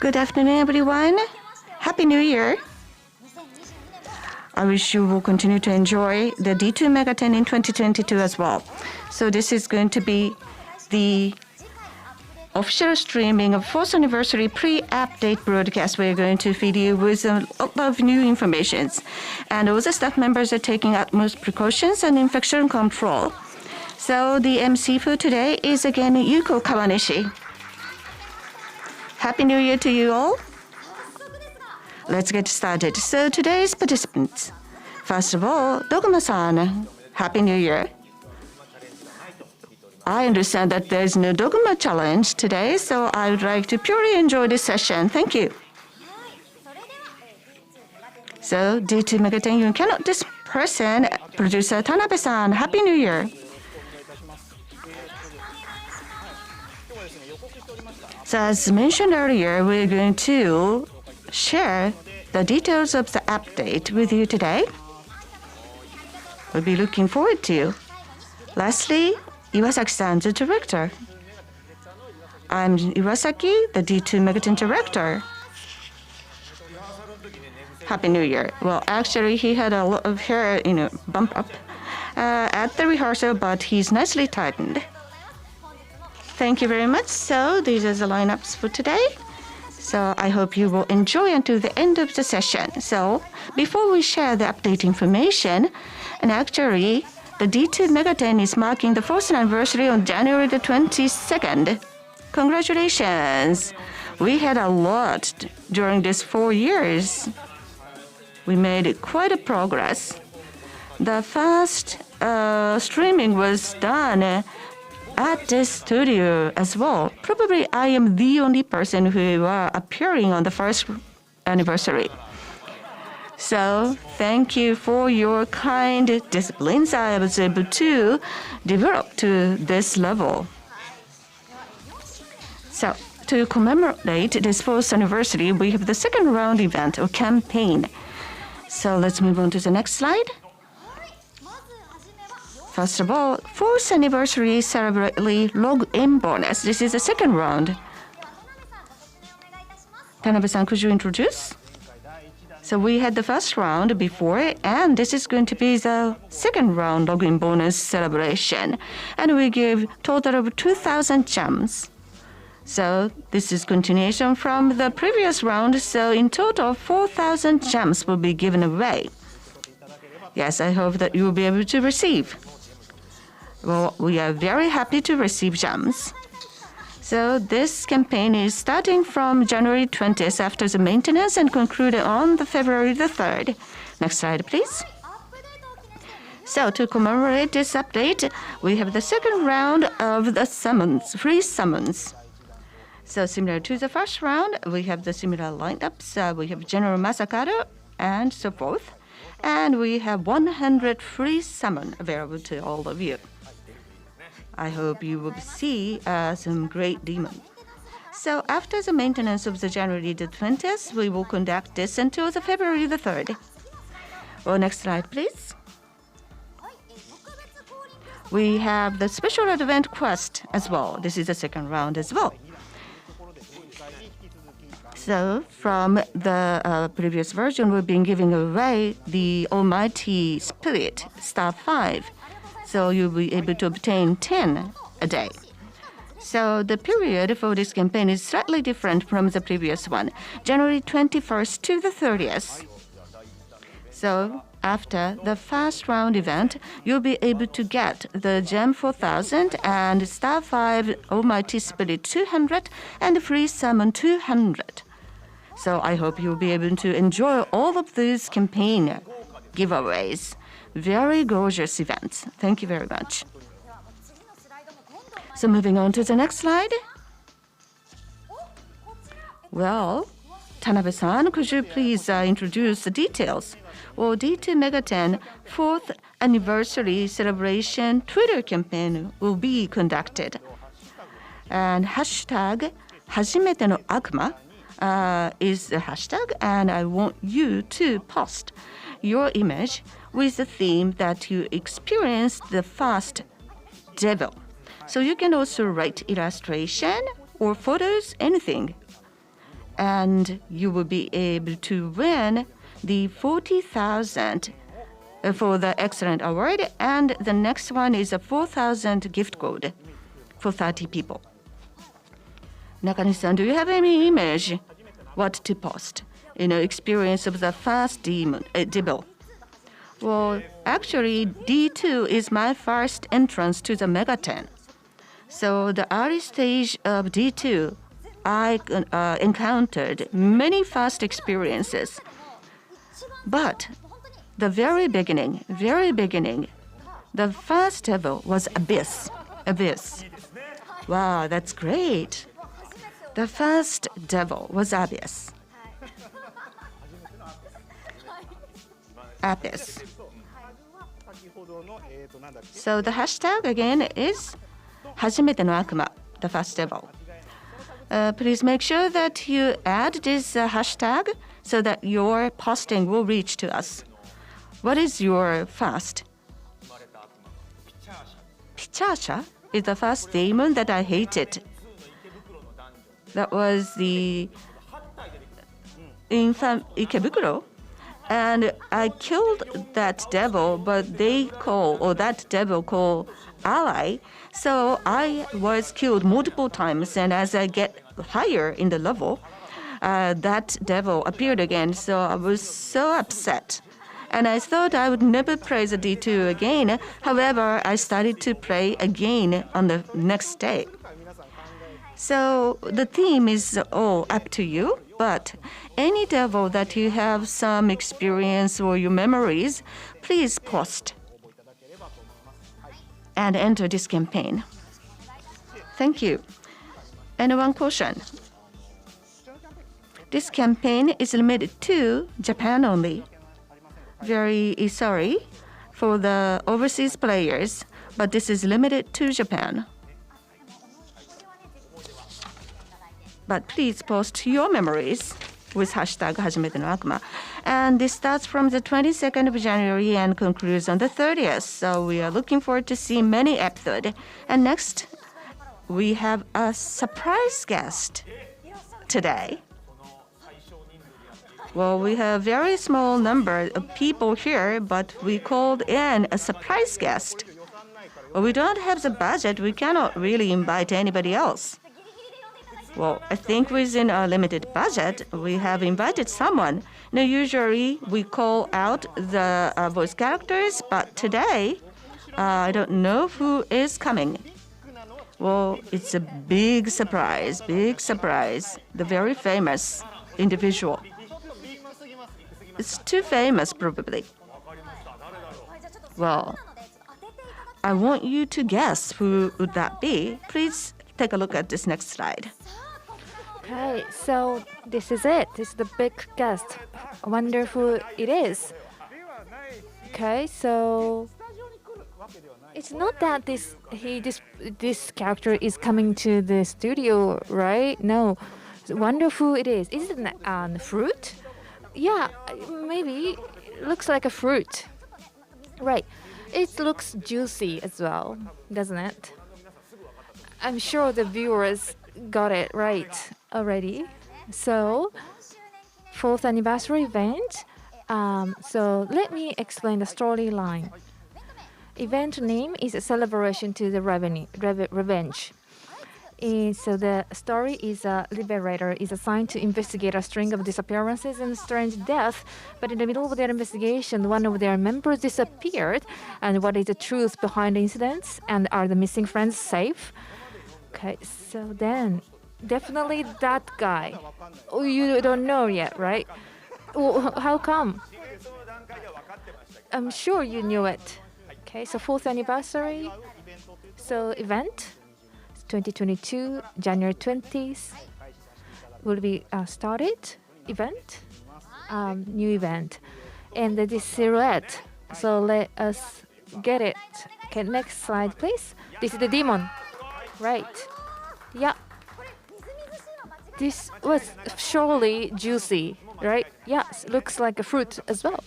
Good afternoon, everyone. Happy New Year. I wish you will continue to enjoy the D2 Megaten in 2022 as well. So this is going to be the official streaming of 4th anniversary pre-update broadcast. We're going to feed you with a lot of new informations. And all the staff members are taking utmost precautions and infection control. So the MC for today is again Yuko Kawanishi. Happy New Year to you all. Let's get started. So today's participants. First of all, Dogma-san, Happy New Year. I understand that there is no Dogma challenge today, so I would like to purely enjoy this session. Thank you. So D2 Megaten, you cannot this person, producer Tanabe-san, Happy New Year. So as mentioned earlier, we're going to share the details of the update with you today. We'll be looking forward to. Lastly, Iwasaki-san, the director. I'm Iwasaki, the D2 Megaten director. Happy New Year. Well, actually, he had a lot of hair, bump up at the rehearsal, but he's nicely tightened. Thank you very much. So these are the lineups for today. So I hope you will enjoy until the end of the session. So before we share the update information, and actually the D2 Megaten is marking the 4th anniversary on January the 22nd. Congratulations. We had a lot during these 4 years. We made quite a progress. The first streaming was done at this studio as well. Probably I am the only person who appearing on the 1st anniversary. So thank you for your kind disciplines. I was able to develop to this level. So to commemorate this 4th anniversary, we have the second round event or campaign. So let's move on to the next slide. First of all, 4th anniversary celebratory log-in bonus. This is the second round. Tanabe-san, could you introduce? So we had the first round before, and this is going to be the second round login bonus celebration. And we give total of 2,000 gems. So this is continuation from the previous round. So in total, 4,000 gems will be given away. Yes, I hope that you will be able to receive. Well, we are very happy to receive gems. So this campaign is starting from January 20th after the maintenance and concluded on the February the 3rd. Next slide, please. So to commemorate this update, we have the second round of the summons, free summons. So similar to the first round, we have the similar lineups. We have General Masakado and so forth. And we have 100 free summon available to all of you. I hope you will see some great demons. So after the maintenance of the January the 20th, we will conduct this until the February the 3rd. Well, next slide, please. We have the special event quest as well. This is the second round as well. So from the previous version, we've been giving away the Almighty Spirit, Star 5. So you'll be able to obtain 10 a day. So the period for this campaign is slightly different from the previous one, January 21st to the 30th. So after the first round event, you'll be able to get the Gem 4000 and Star 5 Almighty Spirit 200 and Free Summon 200. So I hope you'll be able to enjoy all of these campaign giveaways. Very gorgeous events. Thank you very much. So moving on to the next slide. Well, Tanabe-san, could you please introduce the details? Well, D2 Megaten 4th anniversary celebration Twitter campaign will be conducted. And hashtag Hajimete no Akuma is the hashtag, and I want you to post your image with the theme that you experienced the first devil. So you can also write illustration or photos, anything. and you will be able to win the 40,000 for the excellent award, and the next one is a 4,000 gift code for 30 people. Nakanishi-san, do you have any image what to post? Experience of the first debut. Well, actually, D2 is my first entrance to the Mega 10. So the early stage of D2, I encountered many first experiences. But the very beginning, the first level was Abyss. Wow, that's great. The first devil was Abyss. So the hashtag again is 初めての悪魔, the first devil. Please make sure that you add this hashtag so that your posting will reach to us. What is your first? Pichasha is the first demon that I hated. That was the infant Ikebukuro. And I killed that devil, but that devil called ally. So I was killed multiple times, and as I get higher in the level, that devil appeared again. So I was so upset. And I thought I would never play the D2 again. However, I started to play again on the next day. So the theme is all up to you, but any devil that you have some experience or your memories, please post and enter this campaign. Thank you. And one caution. This campaign is limited to Japan only. Very sorry for the overseas players, but this is limited to Japan. But please post your memories with hashtag 初めての悪魔. And this starts from the 22nd of January and concludes on the 30th. So we are looking forward to see many episodes. And next, we have a surprise guest today. Well, we have a very small number of people here, but we called in a surprise guest. Well, we don't have the budget. We cannot really invite anybody else. Well, I think within our limited budget, we have invited someone. Now, usually we call out the voice characters, but today, I don't know who is coming. Well, it's a big surprise, the very famous individual. It's too famous, probably. Well, I want you to guess who would that be. Please take a look at this next slide. Okay, so this is it. This is the big guest. I wonder who it is. Okay, so it's not that this character is coming to the studio, right? No, I wonder who it is. Is it a fruit? Yeah, maybe. It looks like a fruit. Right. It looks juicy as well, doesn't it? I'm sure the viewers got it right already. So, 4th anniversary event. So let me explain the storyline. Event name is a celebration to the revenge. So the story is a liberator is assigned to investigate a string of disappearances and strange deaths. But in the middle of their investigation, one of their members disappeared. And what is the truth behind the incidents? And are the missing friends safe? Okay, so then definitely that guy. Oh, you don't know yet, right? Oh, how come? I'm sure you knew it. Okay, so 4th anniversary. So event 2022, January 20th will be started event, new event. And this silhouette. So let us get it. Okay, next slide, please. This is the demon. Right. Yeah. This was surely juicy, right? Yes, looks like a fruit as well.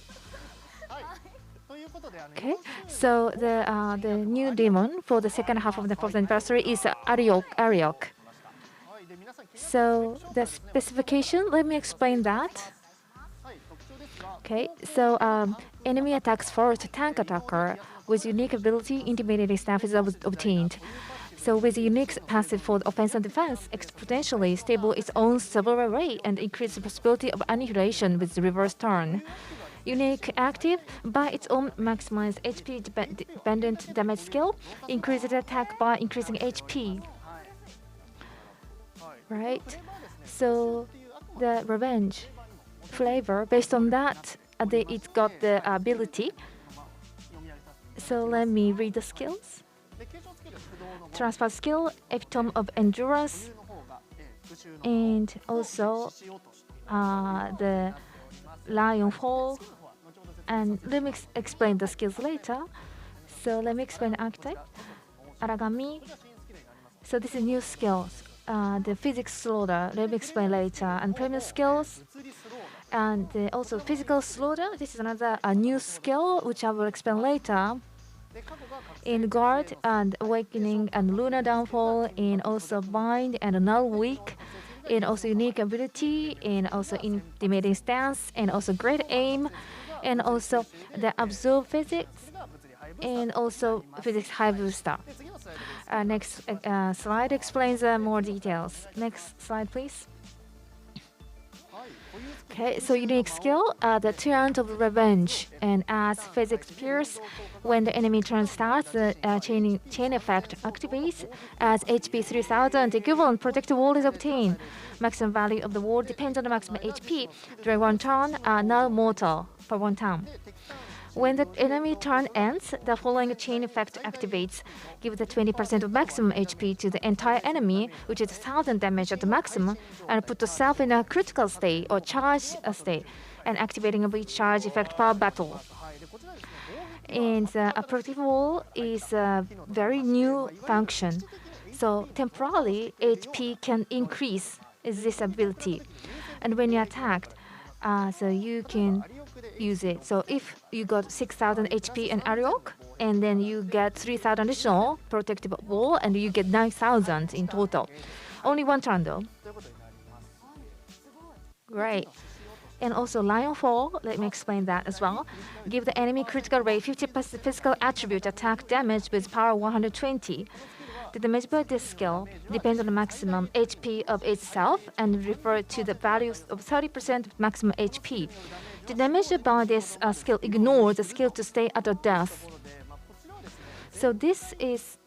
Okay, so the new demon for the second half of the 4th anniversary is Ariel Aryak. So the specification, let me explain that. Okay, so enemy attacks first, tank attacker with unique ability, intimidating staff is obtained. So with a unique passive for offense and defense, exponentially stable its own several rate and increase the possibility of annihilation with the reverse turn. Unique active by its own maximize HP dependent damage skill, increases attack by increasing HP. Right? So the revenge flavor, based on that, it got the ability. So let me read the skills. Transfer skill, epitome of endurance, and also the lion fall. And let me explain the skills later. So let me explain the archetype. Aragami. So this is new skills. The physics slaughter, let me explain later. And premium skills. And also physical slaughter. This is another new skill which I will explain later. In guard and awakening and lunar downfall, and also bind and null weak, and also unique ability, and also intimidating stance, and also great aim, and also the absorb physics, and also physics high booster. Next slide explains more details. Next slide, please. Okay, so unique skill, the Torrent of Revenge, and as physics pierce, when the enemy turn starts, the chain effect activates. As HP 3000, the equivalent protective wall is obtained. Maximum value of the wall depends on the maximum HP. During one turn, null mortal for one turn. When the enemy turn ends, the following chain effect activates. Give the 20% of maximum HP to the entire enemy, which is 1000 damage at the maximum, and put yourself in a critical state or charge state, and activating of each charge effect per battle. And a protective wall is a very new function. So temporarily, HP can increase is this ability. And when you're attacked, so you can use it. So if you got 6000 HP and Ariel, and then you get 3000 additional protective wall, and you get 9000 in total. Only one turn though. Great. And also Lion Fall, let me explain that as well. Give the enemy critical rate 50% physical attribute attack damage with power 120. The damage by this skill depends on the maximum HP of itself and refer to the values of 30% of maximum HP. The damage by this skill ignores the skill to stay at a death. So this is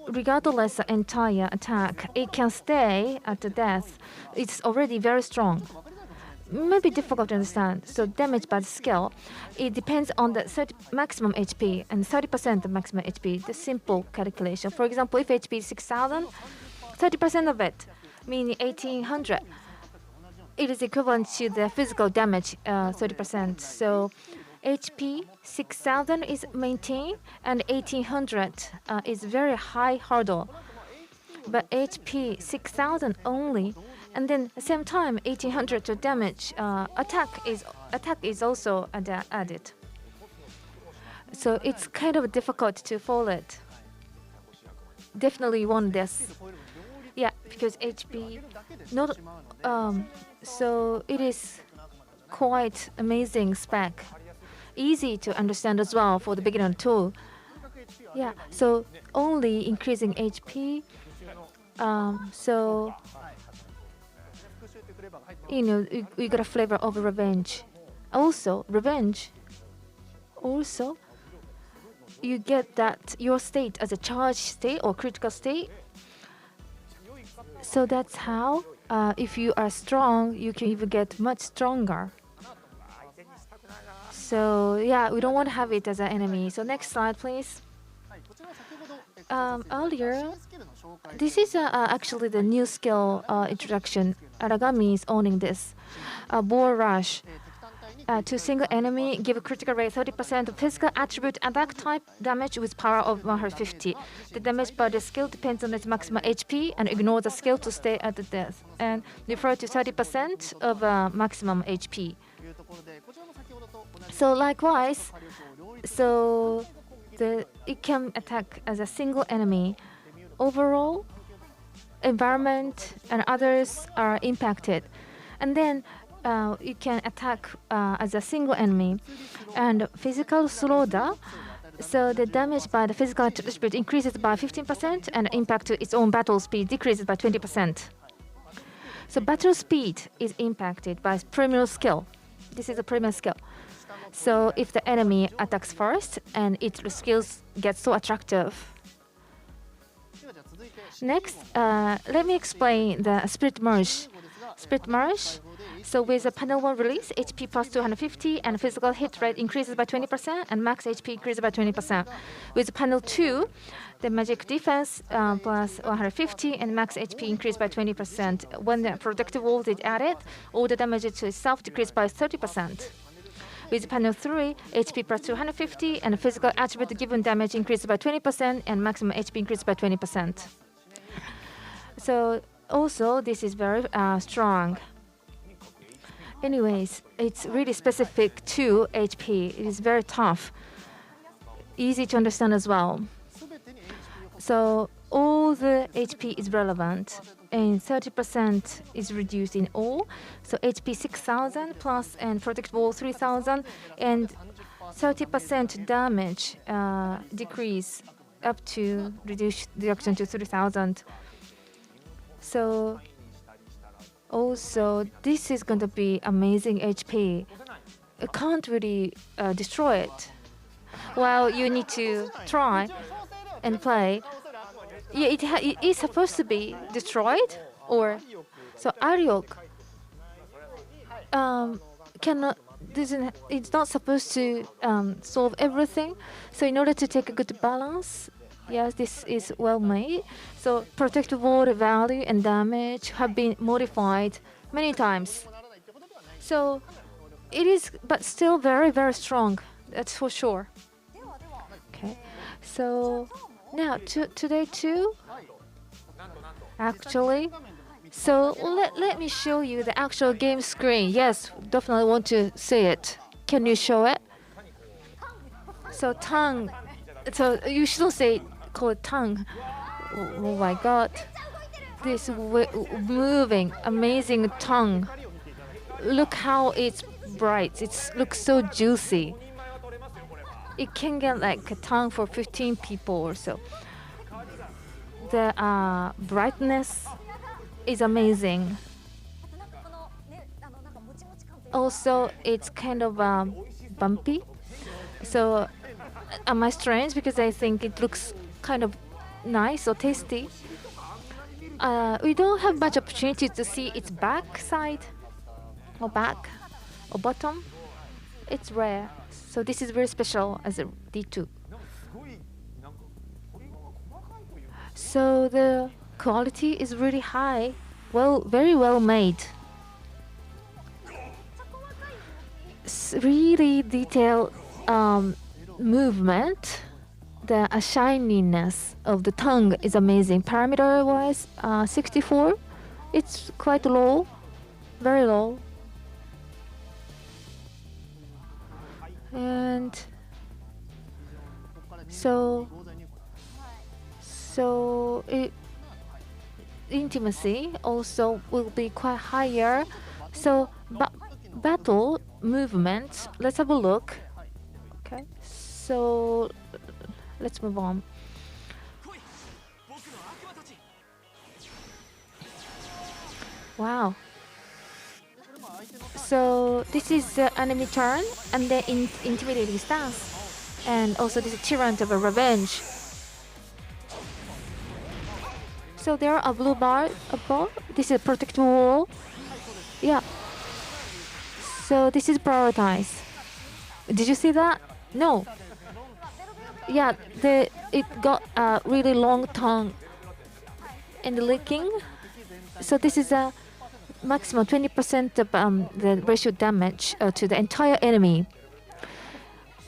regardless of entire attack, it can stay at the death. It's already very strong. Maybe difficult to understand. So damage by the skill, it depends on the maximum HP and 30% of maximum HP. The simple calculation. For example, if HP is 6000, 30% of it, meaning 1800. It is equivalent to the physical damage, 30%. So HP 6000 is maintained, and 1800 is very high hurdle. But HP 6000 only, and then at the same time 1800 to damage attack is also added. So it's kind of difficult to follow it. Definitely want this. Yeah, because HP not so it is quite amazing spec. Easy to understand as well for the beginner too. Yeah, so only increasing HP. So you know, we got a flavor of revenge. Also, revenge. Also, you get that your state as a charge state or critical state. So that's how, if you are strong, you can even get much stronger. So yeah, we don't want to have it as an enemy. So next slide, please. Earlier, this is actually the new skill introduction. Aragami is owning this. Bore Rush. To single enemy, give a critical rate 30% of physical attribute attack type damage with power of 150. The damage by the skill depends on its maximum HP and ignore the skill to stay at the death. And refer to 30% of maximum HP. So likewise, so it can attack as a single enemy. Overall, environment and others are impacted. And then you can attack as a single enemy. And physical slowdown, so the damage by the physical attribute increases by 15% and impact to its own battle speed decreases by 20%. So battle speed is impacted by premier skill. This is a premier skill. So if the enemy attacks first and its skills get so attractive. Next, let me explain the Spirit Merge. Spirit Merge, so with a panel 1 release, HP plus 250 and physical hit rate increases by 20% and max HP increases by 20%. With panel 2, the magic defense plus 150 and max HP increased by 20%. When the protective wall is added, all the damage to itself decreased by 30%. With panel 3, HP plus 250 and physical attribute given damage increased by 20% and maximum HP increased by 20%. So also this is very strong. Anyways, it's really specific to HP. It is very tough, easy to understand as well. So all the HP is relevant, and 30% is reduced in all. So HP 6,000 plus and protect wall 3,000 and 30% damage decrease up to reduction to 3,000. So also this is going to be amazing HP. You can't really destroy it. Well, you need to try and play. Yeah, it is supposed to be destroyed, or so Ariel cannot. It's not supposed to solve everything. So in order to take a good balance, yes, this is well made. So protective wall value and damage have been modified many times. So it is, but still very, very strong. That's for sure. Okay, so now today too. Actually, so let me show you the actual game screen. Yes, definitely want to see it. Can you show it? So tongue. So you shouldn't say call it tongue. Oh my God, this moving, amazing tongue. Look how it's bright. It looks so juicy. It can get like a tongue for 15 people or so. The brightness is amazing. Also, it's kind of bumpy. So, am I strange? Because I think it looks kind of nice or tasty. We don't have much opportunity to see its back side or back or bottom. It's rare. So this is very special as a D2. So the quality is really high. Well, very well made. Really detailed movement. The shininess of the tongue is amazing. Parameter-wise, 64. It's quite low, very low. And so intimacy also will be quite higher. So battle movement, let's have a look. Okay, so let's move on. Wow. So this is the enemy turn and then intimidating stance, and also this is tyrant of a revenge. So there are a blue bar above. This is a protective wall. Yeah. So this is prioritized. Did you see that? No. Yeah, it got a really long tongue and licking. So this is a maximum 20% of the ratio damage to the entire enemy.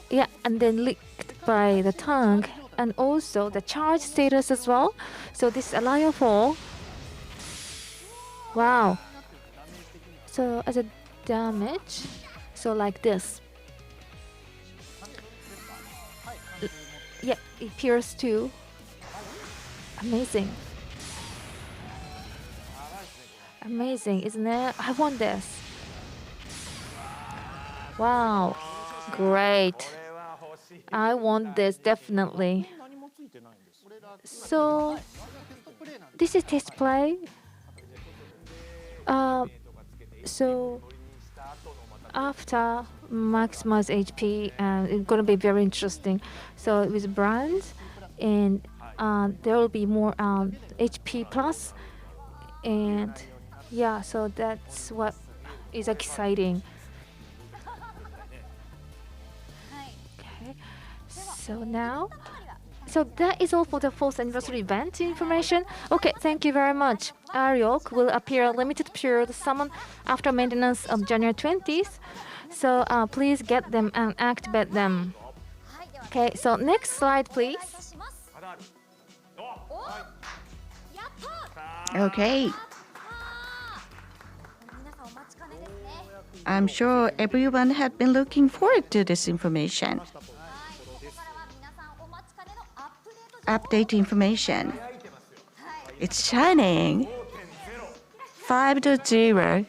Yeah, and then licked by the tongue, and also the charge status as well. So this is a liar fall. Wow. So as a damage, so like this. Yeah, it pierces too. Amazing. Amazing, isn't it? I want this. Wow, great. I want this definitely. So this is display. So after maximize HP, and it's gonna be very interesting. So with brands, and there will be more HP plus, and yeah. So that's what is exciting. Okay. So now. So that is all for the 4th anniversary event information. Okay, thank you very much. Ariel will appear limited period summon after maintenance of January 20th. So please get them and activate them. Okay, so next slide, please. Okay. I'm sure everyone had been looking forward to this information. Update information. It's shining. 5.0.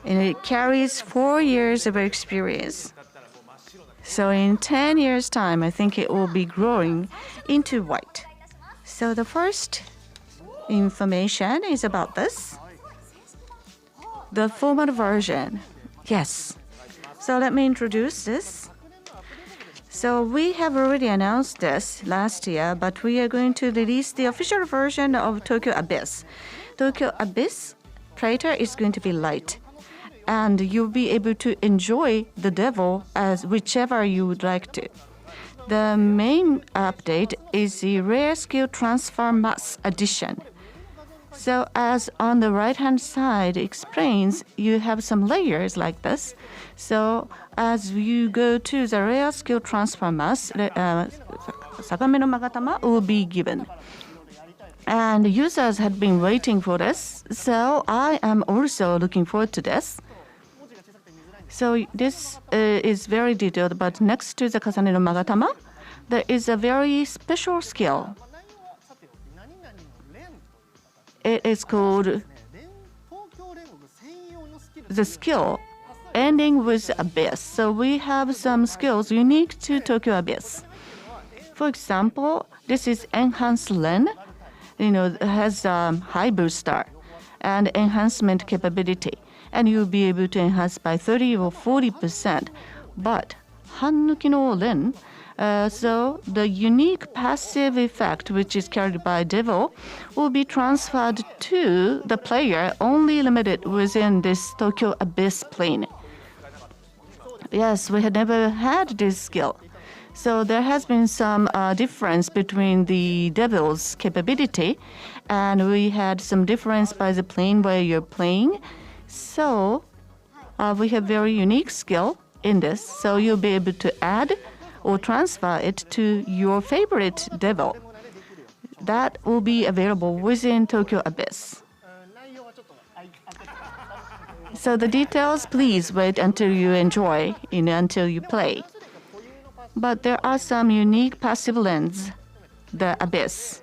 And it carries 4 years of experience. So in 10 years' time, I think it will be growing into white. So the first information is about this. The format version. Yes. So let me introduce this. So we have already announced this last year, but we are going to release the official version of Tokyo Abyss. Tokyo Abyss Praetor is going to be light, and you'll be able to enjoy the devil as whichever you would like to. The main update is the Rare Skill Transfer Mass Edition. So as on the right-hand side explains, you have some layers like this. So as you go to the Rare Skill Transfer Mass, Sagame no Magatama will be given. And users had been waiting for this, so I am also looking forward to this. So this is very detailed, but next to the Kasane no Magatama, there is a very special skill. It is called the skill ending with Abyss. So we have some skills unique to Tokyo Abyss. For example, this is Enhanced Len. It has high booster and enhancement capability. And you'll be able to enhance by 30 or 40%. But Hannuki no Len, so the unique passive effect, which is carried by Devil, will be transferred to the player, only limited within this Tokyo Abyss plane. Yes, we had never had this skill. So there has been some difference between the Devil's capability, and we had some difference by the plane where you're playing. So we have very unique skill in this. So you'll be able to add or transfer it to your favorite devil. That will be available within Tokyo Abyss. So the details, please wait until you enjoy, until you play. But there are some unique passive lens, the Abyss.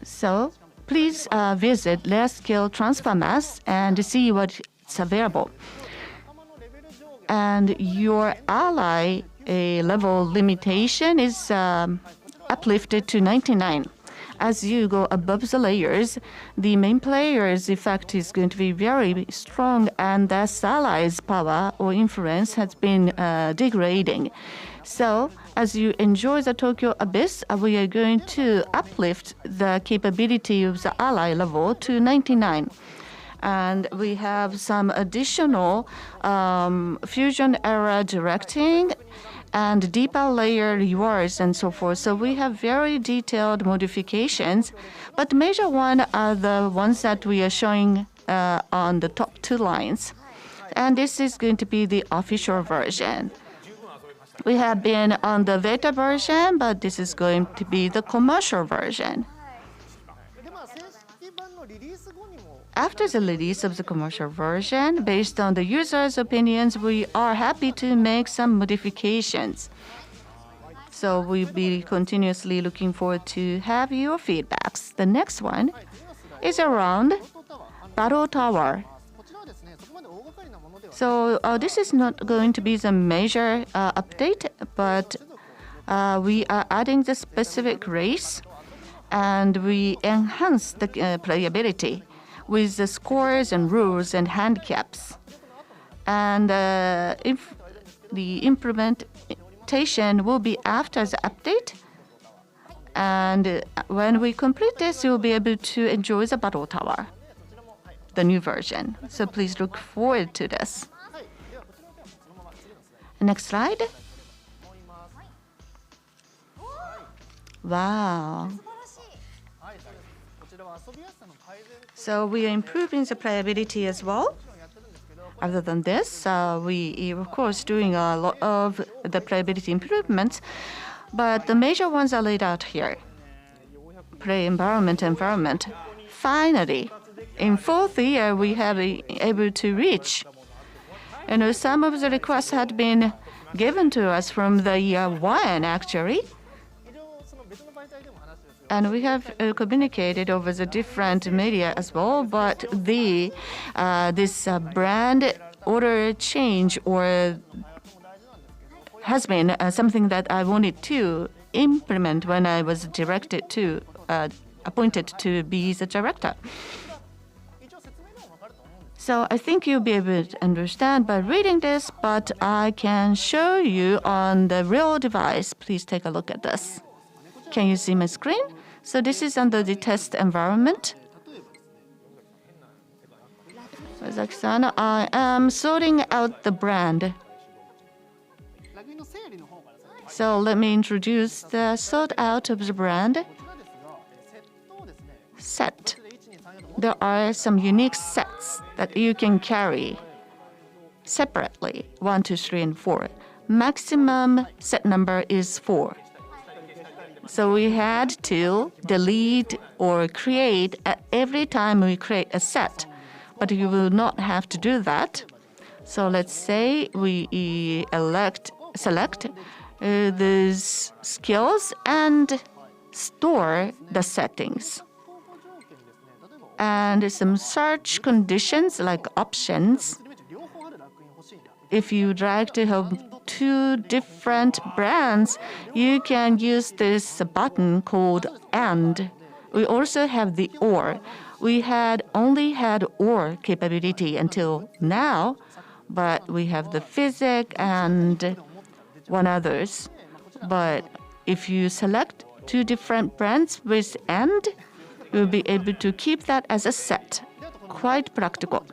So please visit Rare Skill Transfer Mass and see what's available. And your ally level limitation is uplifted to 99. As you go above the layers, the main player's effect is going to be very strong, and the allies' power or influence has been degrading. So, as you enjoy the Tokyo Abyss, we are going to uplift the capability of the ally level to 99. And we have some additional fusion era directing and deeper layer rewards and so forth. So we have very detailed modifications, but major one are the ones that we are showing on the top two lines. And this is going to be the official version. We have been on the beta version, but this is going to be the commercial version. After the release of the commercial version, based on the users' opinions, we are happy to make some modifications. So we'll be continuously looking forward to have your feedbacks. The next one is around Battle Tower. So this is not going to be the major update, but we are adding the specific race, and we enhance the playability with the scores and rules and handicaps. And if the implementation will be after the update, and when we complete this, you'll be able to enjoy the Battle Tower, the new version. So please look forward to this. Next slide. Wow. So we are improving the playability as well. Other than this, we of course doing a lot of the playability improvements, but the major ones are laid out here. Play environment. Finally, in fourth year, we have been able to reach. Some of the requests had been given to us from the year one, actually. And we have communicated over the different media as well, but this brand order change or has been something that I wanted to implement when I was appointed to be the director. So I think you'll be able to understand by reading this, but I can show you on the real device. Please take a look at this. Can you see my screen? So this is under the test environment. Zaki-san, I am sorting out the brand. So let me introduce the sort out of the brand set. There are some unique sets that you can carry separately, 1, 2, 3, and 4. Maximum set number is 4. So we had to delete or create at every time we create a set, but you will not have to do that. So let's say we select these skills and store the settings. And some search conditions like options. If you'd like to have 2 different brands, you can use this button called AND. We also have the OR. We had only had OR capability until now, but we have the physic and one others. But if you select 2 different brands with AND, you'll be able to keep that as a set. Quite practical.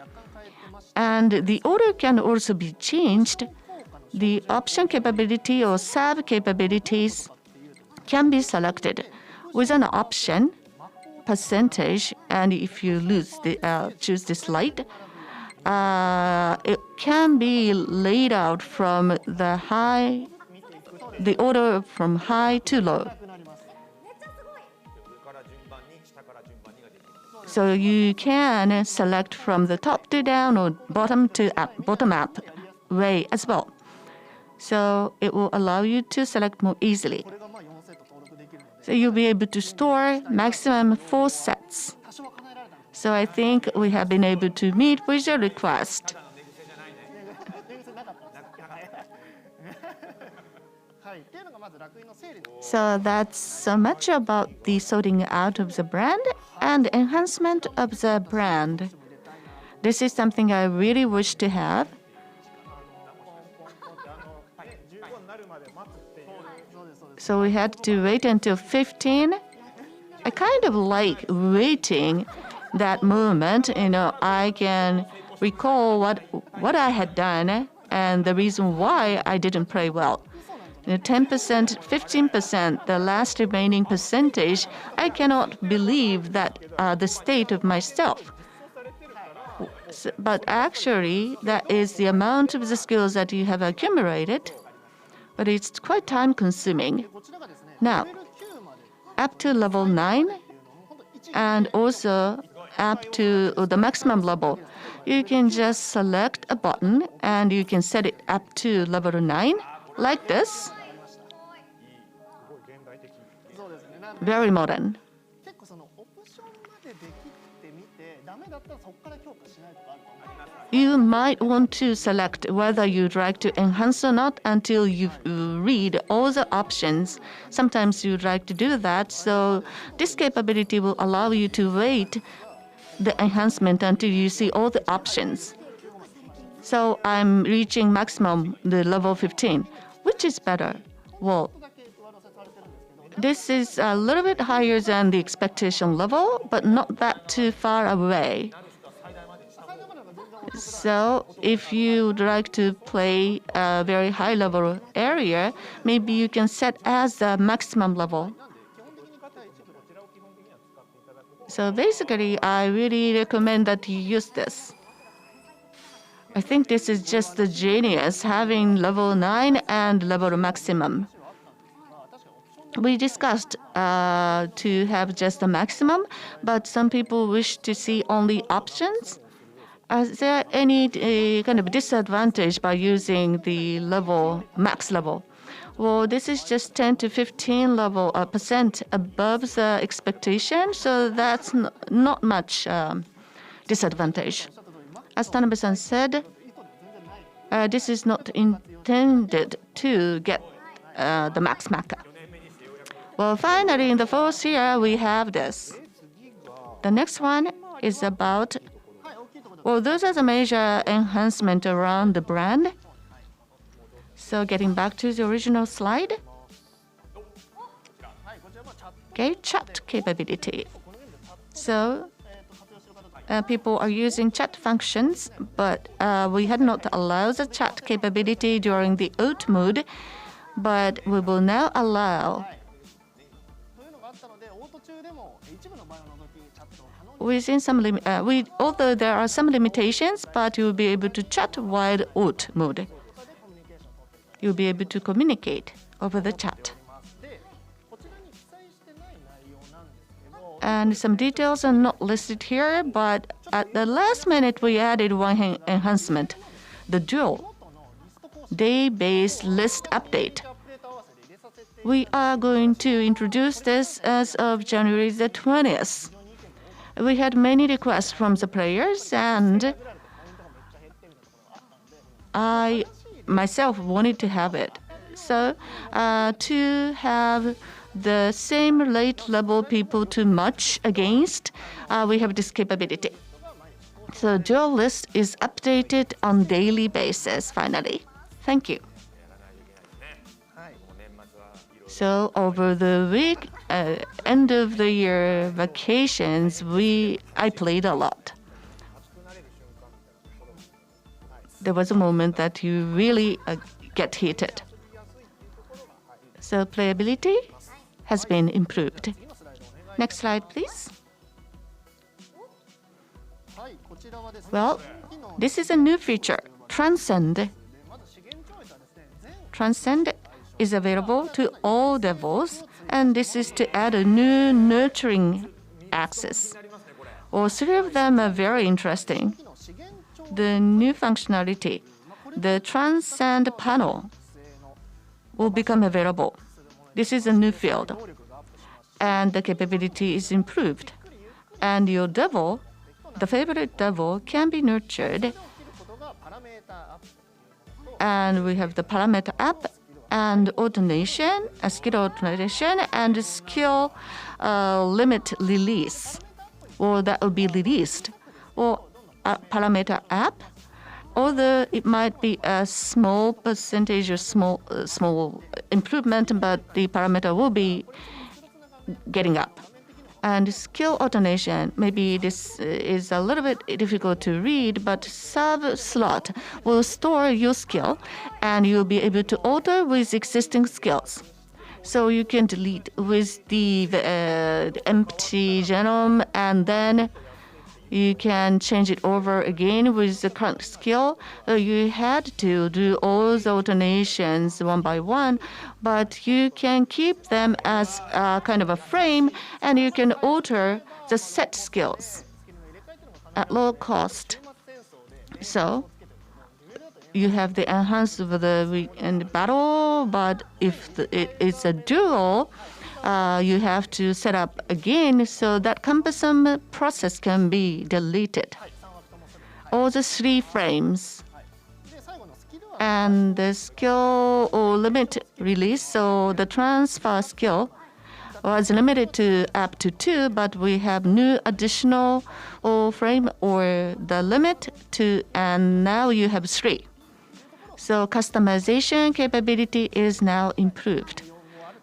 And the order can also be changed. The option capability or sub capabilities can be selected with an option percentage, and if you choose this light, it can be laid out from the order from high to low. So you can select from the top to down or bottom up way as well. So it will allow you to select more easily. So you'll be able to store maximum 4 sets. So I think we have been able to meet with your request. So that's so much about the sorting out of the brand and enhancement of the brand. This is something I really wish to have. So we had to wait until 15. I kind of like waiting that moment. I can recall what I had done and the reason why I didn't play well. 10%, 15%, the last remaining percentage, I cannot believe that the state of myself. But actually, that is the amount of the skills that you have accumulated, but it's quite time-consuming. Now, up to level 9, and also up to the maximum level, you can just select a button, and you can set it up to level 9, like this. very modern. You might want to select whether you'd like to enhance or not until you read all the options. Sometimes you'd like to do that, so this capability will allow you to wait the enhancement until you see all the options. So I'm reaching maximum, the level 15. Which is better? Well, this is a little bit higher than the expectation level, but not that too far away. So if you'd like to play a very high level area, maybe you can set as the maximum level. So basically, I really recommend that you use this. I think this is just the genius, having level 9 and level maximum. We discussed to have just the maximum, but some people wish to see only options. Is there any kind of disadvantage by using the level, max level? Well, this is just 10 to 15 level percent above the expectation, so that's not much disadvantage. As Tanabe-san said, this is not intended to get the max maca. Well, finally, in the fourth year, we have this. The next one is about, well, those are the major enhancements around the brand. So getting back to the original slide. Okay, chat capability. So people are using chat functions, but we had not allowed the chat capability during the auto mode, but we will now allow. Within some although there are some limitations, but you will be able to chat while auto mode. You'll be able to communicate over the chat. And some details are not listed here, but at the last minute we added one enhancement, the dual day-based list update. We are going to introduce this as of January the 20th. We had many requests from the players, and I myself wanted to have it. So to have the same rate level people to match against, we have this capability. So dual list is updated on daily basis finally. Thank you. So over the week, end of the year vacations, I played a lot. There was a moment that you really get heated. So playability has been improved. Next slide, please. Well, this is a new feature, Transcend. Transcend is available to all levels, and this is to add a new nurturing axis. All three of them are very interesting. The new functionality, the Transcend Panel, will become available. This is a new field, and the capability is improved. And your devil, the favorite devil, can be nurtured. And we have the parameter app and alternation, a skill alternation, and skill limit release, or that will be released, or a parameter app, although it might be a small percentage or small improvement, but the parameter will be getting up. And skill alternation, maybe this is a little bit difficult to read, but sub slot will store your skill, and you'll be able to alter with existing skills. So you can delete with the empty genome, and then you can change it over again with the current skill. You had to do all the alternations one by one, but you can keep them as a kind of a frame, and you can alter the set skills at low cost. So you have the enhanced of the weekend battle, but if it's a dual, you have to set up again, so that cumbersome process can be deleted. All the 3 frames. And the skill or limit release, so the transfer skill was limited to up to 2, but we have new additional frame or the limit to, and now you have 3. So customization capability is now improved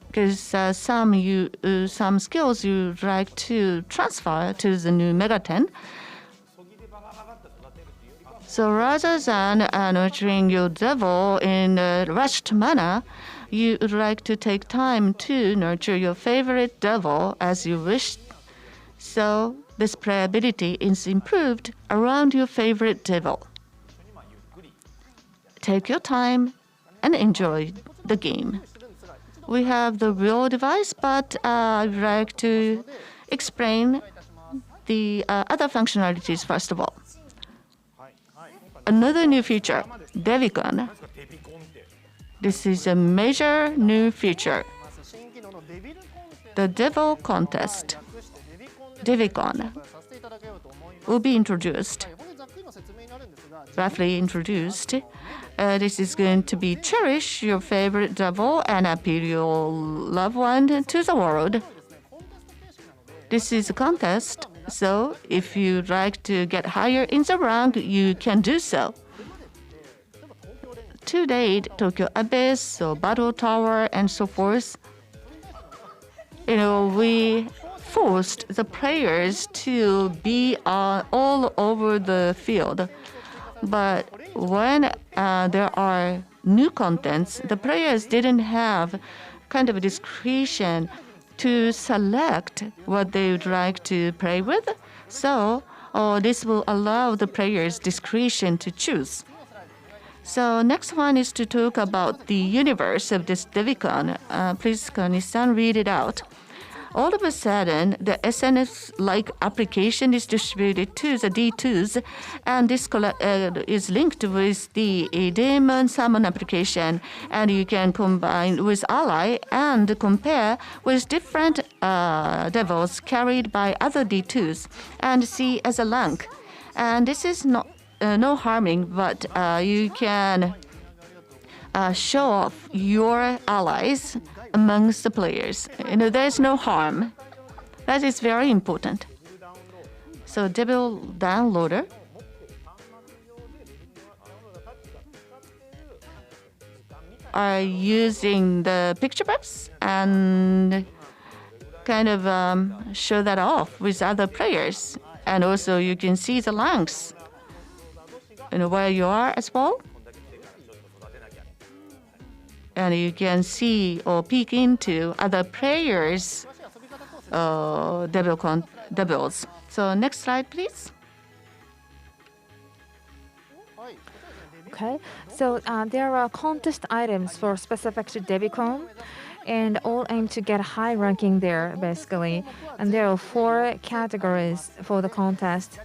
because some skills you'd like to transfer to the new Mega 10. So rather than nurturing your devil in a rushed manner, you would like to take time to nurture your favorite devil as you wish. So this playability is improved around your favorite devil. Take your time and enjoy the game. We have the real device, but I'd like to explain the other functionalities first of all. Another new feature, Devicon. This is a major new feature. The Devil Contest, Devicon, will be introduced, roughly introduced. This is going to be cherish your favorite devil and appeal your loved one to the world. This is a contest, so if you'd like to get higher in the rank, you can do so. To date, Tokyo Abyss, or Battle Tower, and so forth, we forced the players to be all over the field. But when there are new contents, the players didn't have kind of discretion to select what they would like to play with. So this will allow the players discretion to choose. So next one is to talk about the universe of this Devicon. Please, Kawanishi-san, read it out. All of a sudden, the SNS-like application is distributed to the D2s, and this is linked with the Daemon Summon application, and you can combine with Ally and compare with different devils carried by other D2s and see as a rank. And this is not no harming, but you can show off your allies amongst the players. There's no harm. That is very important. So Devil Downloader are using the picture box and kind of show that off with other players. And also you can see the ranks where you are as well. And you can see or peek into other players' devils. So next slide, please. Okay, so there are contest items for specific to Devicon, and all aim to get high ranking there, basically. And there are 4 categories for the contest.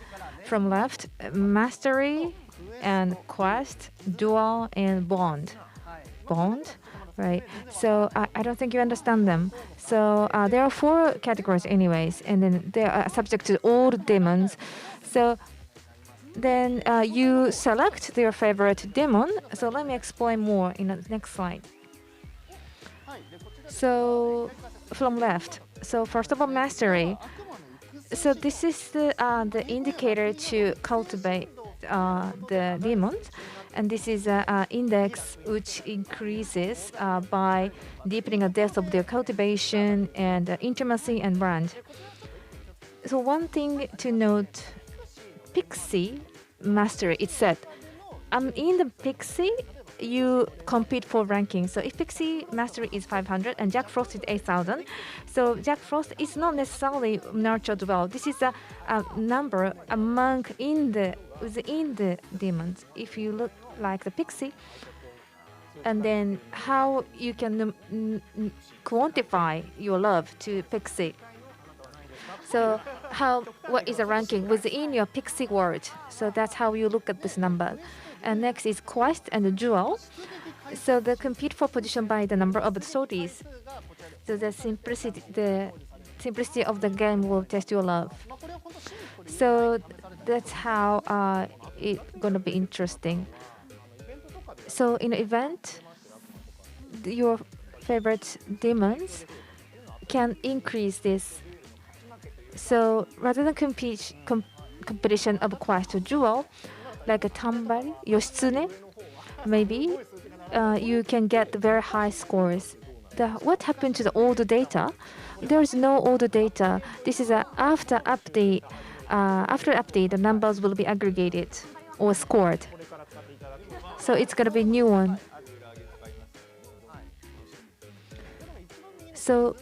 From left, Mastery and Quest, Duel, and Bond. Bond? Right. So I don't think you understand them. So there are 4 categories anyways, and then they are subject to all demons. So then you select your favorite demon. So let me explain more in the next slide. So from left. So first of all, Mastery. So this is the indicator to cultivate the demons. And this is an index which increases by deepening the depth of their cultivation and intimacy and brand. So one thing to note, Pixie Mastery, it said, in the Pixie, you compete for ranking. So if Pixie Mastery is 500 and Jack Frost is 8,000, so Jack Frost is not necessarily nurtured well. This is a number within the demons. If you look like the Pixie, and then how you can quantify your love to Pixie. So what is the ranking within your Pixie world? So that's how you look at this number. And next is Quest and Duel. So they compete for position by the number of sorties. So the simplicity of the game will test your love. So that's how it's gonna be interesting. So in an event, your favorite demons can increase this. So rather than competition of quest or duel, like a Tambari, Yoshitsune, maybe you can get very high scores. What happened to the old data? There is no old data. This is after update. After update, the numbers will be aggregated or scored. So it's gonna be new one. So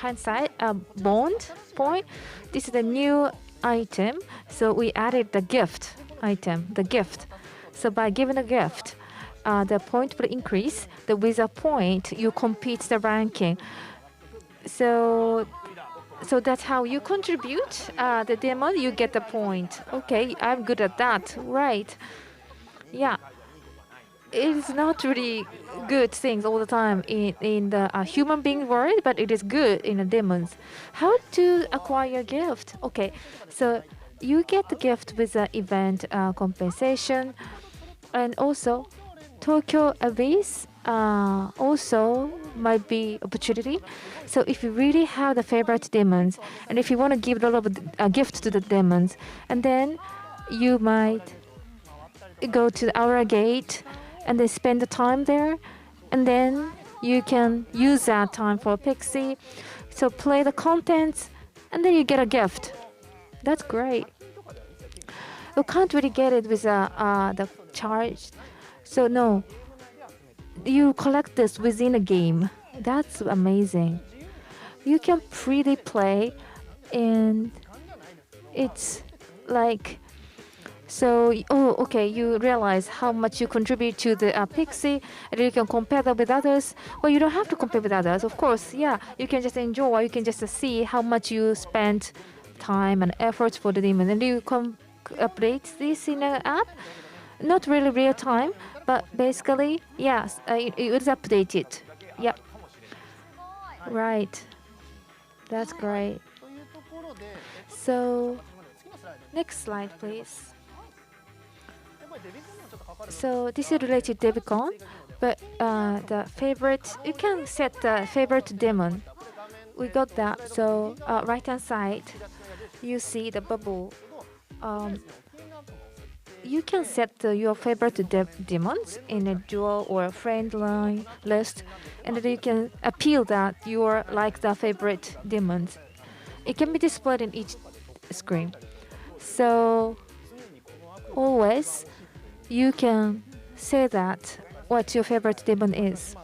hand side, bond point. This is the new item. So we added the gift item, the gift. So by giving a gift, the point will increase. With a point, you compete the ranking. So that's how you contribute the demon. You get the point. Okay, I'm good at that. Right? Yeah. It's not really good things all the time in the human being world, but it is good in the demons. How to acquire gift? Okay, so you get the gift with the event compensation, and also Tokyo Abyss also might be opportunity. So if you really have the favorite demons, and if you want to give a lot of a gift to the demons, and then you might go to the Aura Gate and then spend the time there, and then you can use that time for Pixie. So play the contents, and then you get a gift. That's great. You can't really get it with the charge. So no, you collect this within a game. That's amazing. You can freely play, and it's like. So, okay, you realize how much you contribute to the Pixie, and you can compare that with others. Well, you don't have to compare with others, of course. Yeah, you can just enjoy. You can just see how much you spent time and effort for the demon, and you can update this in an app. Not really real time, but basically, yes, it is updated. Yep. Right. That's great. So, next slide, please. So this is related to Devicon, but the favorite, you can set the favorite demon. We got that. So right hand side, you see the bubble. You can set your favorite demons in a dual or a friend line list, and then you can appeal that you are like the favorite demons. It can be displayed in each screen. So always you can say that what your favorite demon is.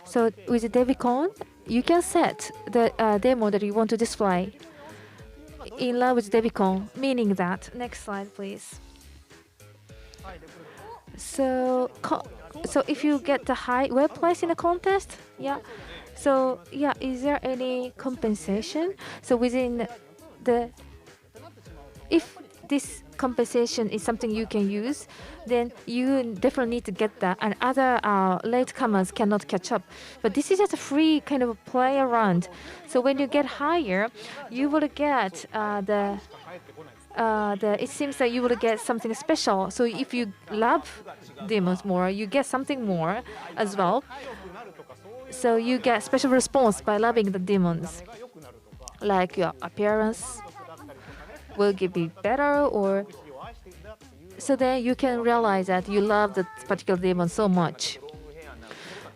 So with the Devicon, you can set the demo that you want to display in love with Devicon, meaning that. Next slide, please. So if you get the high web place in a contest, yeah. So yeah, is there any compensation? So within the, if this compensation is something you can use, then you definitely need to get that, and other latecomers cannot catch up. But this is just a free kind of play around. So when you get higher, you will get it seems that you will get something special. So if you love demons more, you get something more as well. So you get special response by loving the demons, like your appearance will be better, or so then you can realize that you love the particular demon so much.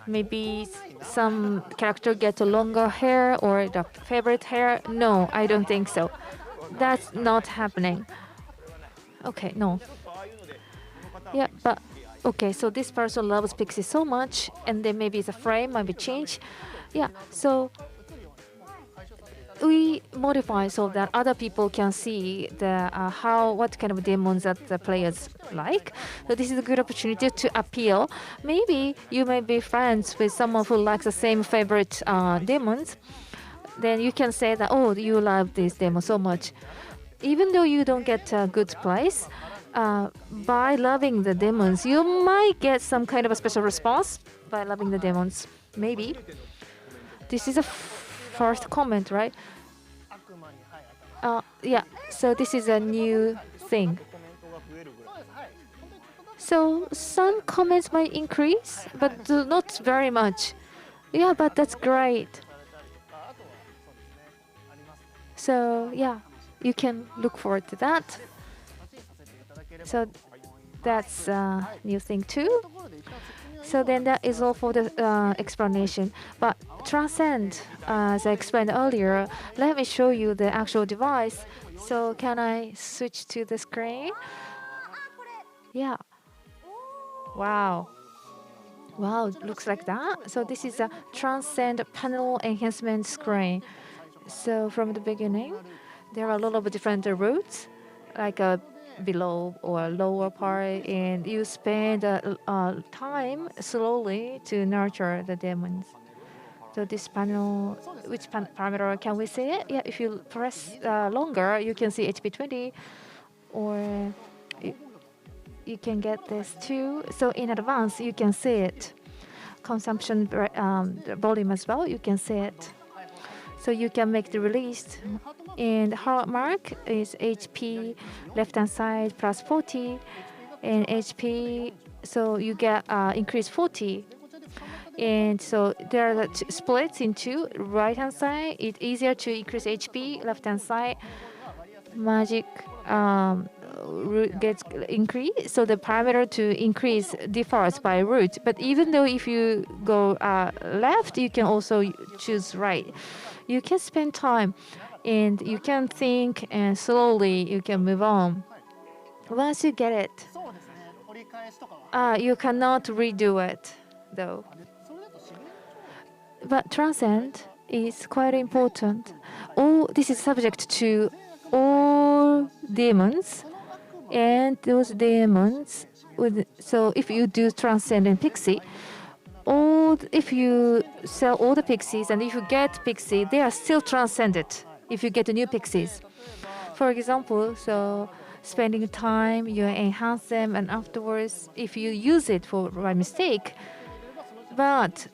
Maybe some character get a longer hair or the favorite hair. No, I don't think so. That's not happening. Okay, no. Yeah, but okay, so this person loves Pixie so much, and then maybe the frame might be changed. Yeah, so we modify so that other people can see the what kind of demons that the players like. So this is a good opportunity to appeal. Maybe you may be friends with someone who likes the same favorite demons. Then you can say that, oh, you love this demo so much. Even though you don't get a good price, by loving the demons, you might get some kind of a special response by loving the demons. Maybe. This is a first comment, right? Yeah, so this is a new thing. So some comments might increase, but not very much. Yeah, but that's great. So yeah, you can look forward to that. So that's a new thing too. So then that is all for the explanation. But Transcend, as I explained earlier, let me show you the actual device. So can I switch to the screen? Yeah. Wow. Wow, it looks like that. So this is a Transcend Panel Enhancement screen. So from the beginning, there are a lot of different routes, like a below or lower part, and you spend time slowly to nurture the demons. So this panel, which parameter can we see it? Yeah, if you press longer, you can see HP 20, or you can get this too. So in advance, you can see it. Consumption volume as well, you can see it. So you can make the release. And heart mark is HP left hand side plus 40, and HP, so you get increase 40. And so there are splits into right hand side. It's easier to increase HP left hand side. Magic root gets increased, so the parameter to increase differs by root. But even though if you go left, you can also choose right. You can spend time and you can think, and slowly you can move on. Once you get it, you cannot redo it though. But Transcend is quite important. All this is subject to all demons, and those demons so if you do Transcend and Pixie, if you sell all the pixies and if you get pixie, they are still transcended if you get the new pixies. For example, so spending time, you enhance them, and afterwards, if you use it by mistake, but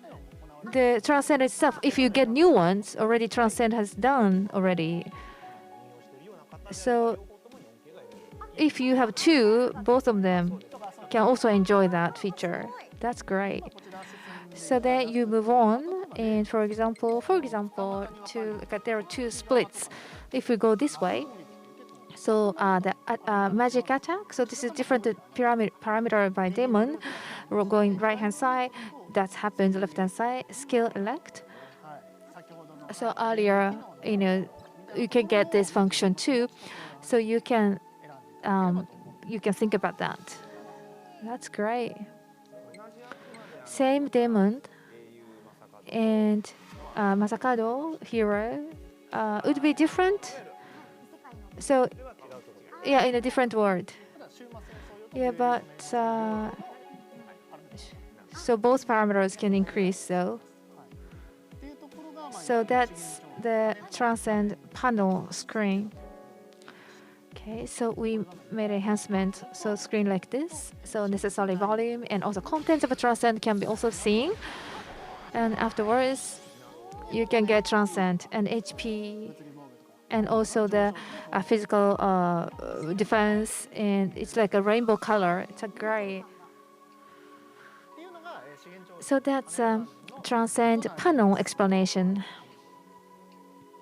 the Transcend itself, if you get new ones, already Transcend has done already. So if you have two, both of them can also enjoy that feature. That's great. So then you move on, and for example, there are two splits. If we go this way, so the magic attack. So this is different parameter by demon. We're going right hand side. That happens left hand side. Skill elect. So earlier, you can get this function too. So you can think about that. That's great. Same demon, and Masakado hero would be different. So yeah, in a different world. Yeah, but so both parameters can increase though. So that's the Transcend panel screen. Okay, so we made enhancement, so screen like this. So necessary volume and also contents of a Transcend can be also seen. And afterwards, you can get Transcend and HP, and also the physical defense, and it's like a rainbow color. It's a gray. So that's Transcend panel explanation.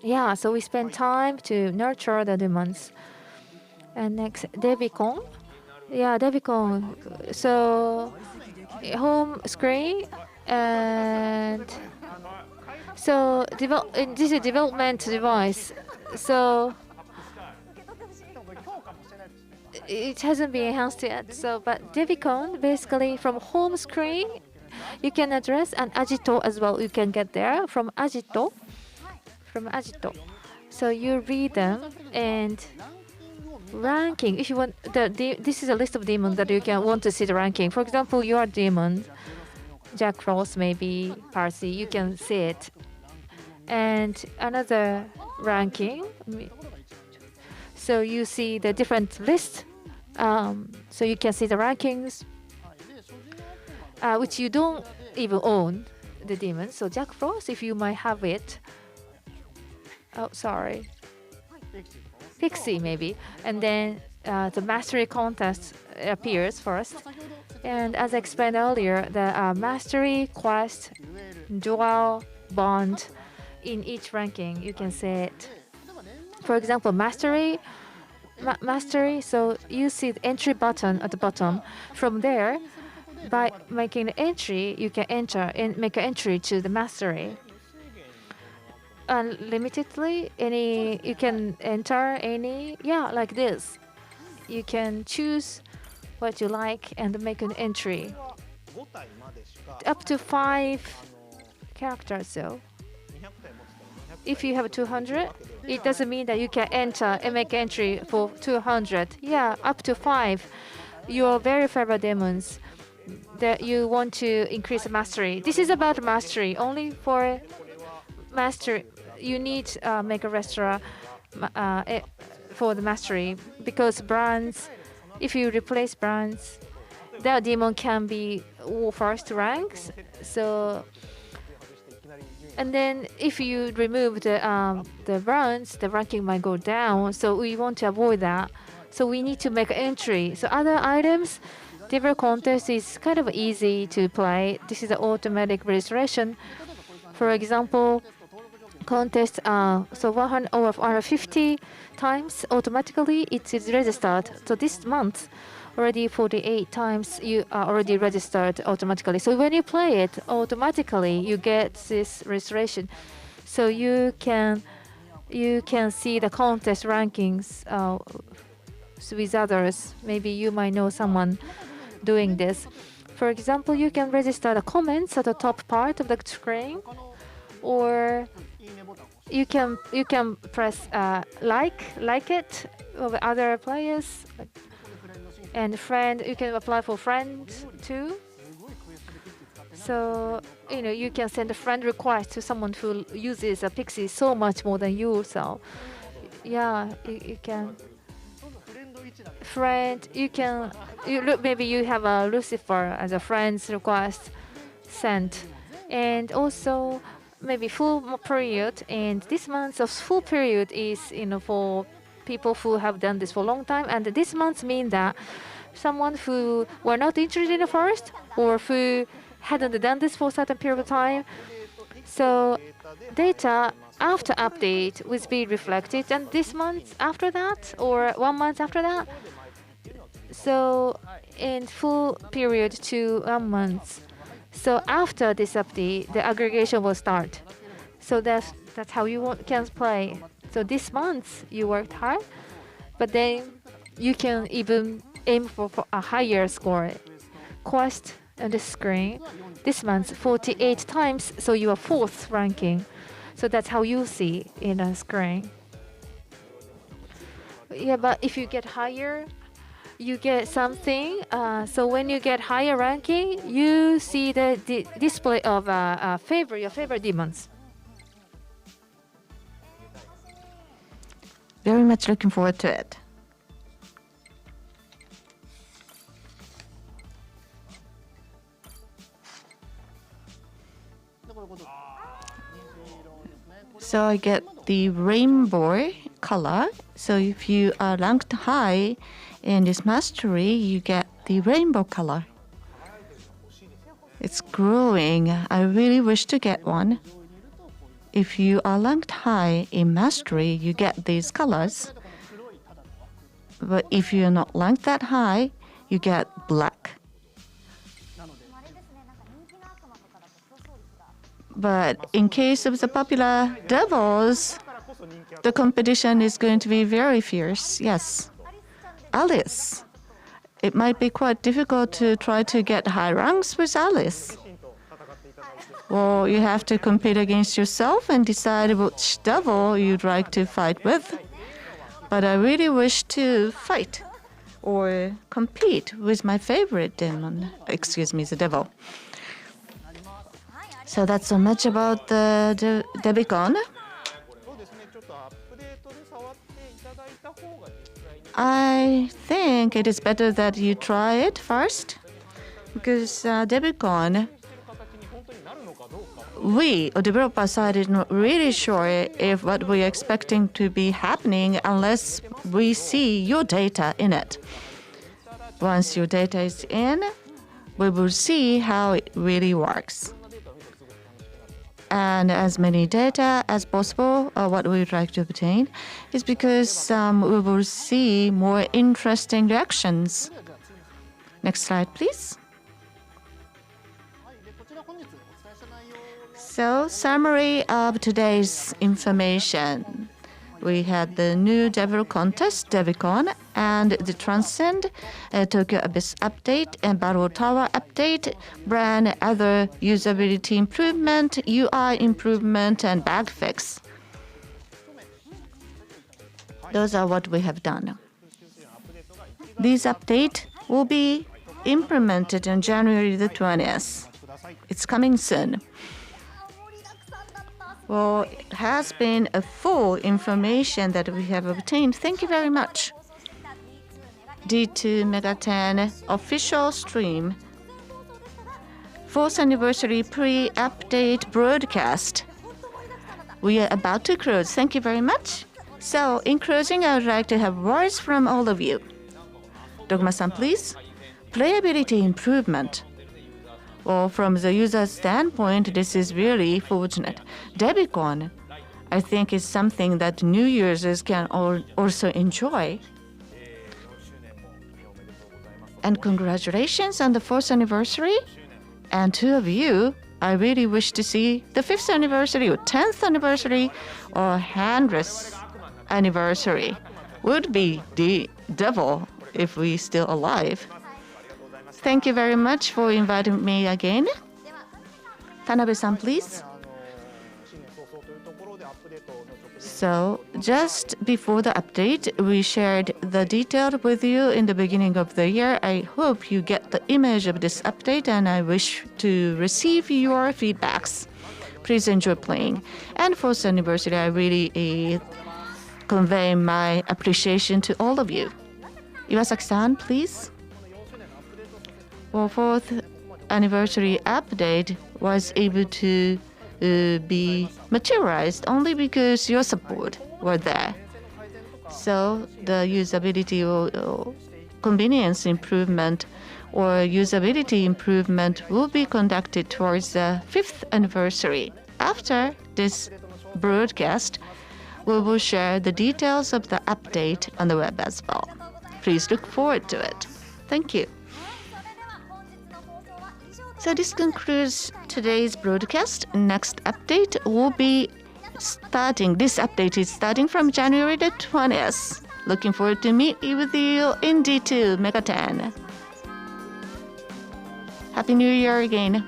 Yeah, so we spend time to nurture the demons. And next, Devicon. Yeah, Devicon. So home screen, and so this is a development device. So it hasn't been enhanced yet. So, but Devicon, basically from home screen, you can address, and Agito as well. You can get there from Agito. So you read them and ranking. If you want, this is a list of demons that you can want to see the ranking. For example, your demon, Jack Frost, maybe Parsi. You can see it, and another ranking. So you see the different list. So you can see the rankings, which you don't even own. the demons. So Jack Frost, if you might have it. Oh, sorry. Pixie maybe. And then the mastery contest appears first. And as I explained earlier, the mastery, quest, dual, bond, in each ranking, you can say it. For example, mastery. So you see the entry button at the bottom. From there, by making an entry, you can enter and make an entry to the mastery. Unlimitedly, you can enter any, like this. You can choose what you like and make an entry. Up to 5 characters, though. If you have 200, it doesn't mean that you can enter and make entry for 200. Yeah, up to 5. Your very favorite demons that you want to increase mastery. This is about mastery. Only for mastery, you need make a restaurant for the mastery, because brands, if you replace brands, that demon can be first ranks. So, and then if you remove the brands, the ranking might go down. So we want to avoid that. So we need to make an entry. So other items, different contest is kind of easy to play. This is an automatic registration. For example, contest, so 100 or 150 times automatically it is registered. So this month, already 48 times you are already registered automatically. So when you play it, automatically you get this registration. So you can see the contest rankings with others. Maybe you might know someone doing this. For example, you can register the comments at the top part of the screen, or you can press like it of other players, and friend. You can apply for friends too. So you can send a friend request to someone who uses a Pixie so much more than you. So yeah, you can. Friend, maybe you have a Lucifer as a friend's request sent, and also maybe full period. And this month of full period is for people who have done this for a long time, and this month means that someone who were not interested in the first, or who hadn't done this for a certain period of time. So data after update will be reflected, and this month after that, or 1 month after that. So in full period to 1 month. So after this update, the aggregation will start. So that's how you can play. So this month you worked hard, but then you can even aim for a higher score. Quest on the screen this month 48 times, so you are 4th ranking. So that's how you see in a screen. Yeah, but if you get higher, you get something. So when you get higher ranking, you see the display of your favorite demons. Very much looking forward to it. So I get the rainbow color. So if you are ranked high in this mastery, you get the rainbow color. It's growing. I really wish to get one. If you are ranked high in mastery, you get these colors. But if you're not ranked that high, you get black. But in case of the popular devils, the competition is going to be very fierce. Yes. ATLUS. It might be quite difficult to try to get high ranks with ATLUS. Well, you have to compete against yourself and decide which devil you'd like to fight with. But I really wish to fight or compete with my favorite demon. The devil. So that's so much about the Debicon. I think it is better that you try it first, because Debicon we, or developer side, is not really sure if what we're expecting to be happening unless we see your data in it. Once your data is in, we will see how it really works. And as many data as possible, what we would like to obtain is because we will see more interesting reactions. Next slide, please. So, summary of today's information. We had the new Devil contest, DevCon, and the Transcend, Tokyo Abyss update, and Battle Tower update, brand, other usability improvement, UI improvement, and bug fix. Those are what we have done. These updates will be implemented on January the 20th. It's coming soon. Well, it has been a full information that we have obtained. Thank you very much. D2 Mega 10 official stream. 4th anniversary pre-update broadcast. We are about to close. Thank you very much. So, in closing, I would like to have words from all of you. Dogma-san, please. Playability improvement. Well, from the user standpoint, this is really fortunate. DevCon, I think, is something that new users can also enjoy. And congratulations on the 4th anniversary. And two of you, I really wish to see the 5th anniversary or 10th anniversary or 100th anniversary. Would be the devil if we still alive. Thank you very much for inviting me again. Tanabe-san, please. So, just before the update, we shared the detail with you in the beginning of the year. I hope you get the image of this update, and I wish to receive your feedbacks. Please enjoy playing. And 4th anniversary, I really convey my appreciation to all of you. Iwasaki-san, please. Well, 4th anniversary update was able to be materialized only because your support were there. So the usability or convenience improvement or usability improvement will be conducted towards the 5th anniversary. After this broadcast, we will share the details of the update on the web as well. Please look forward to it. Thank you. So this concludes today's broadcast. Next update will be starting. This update is starting from January the 20th. Looking forward to meet with you in D2 Mega 10. Happy New Year again.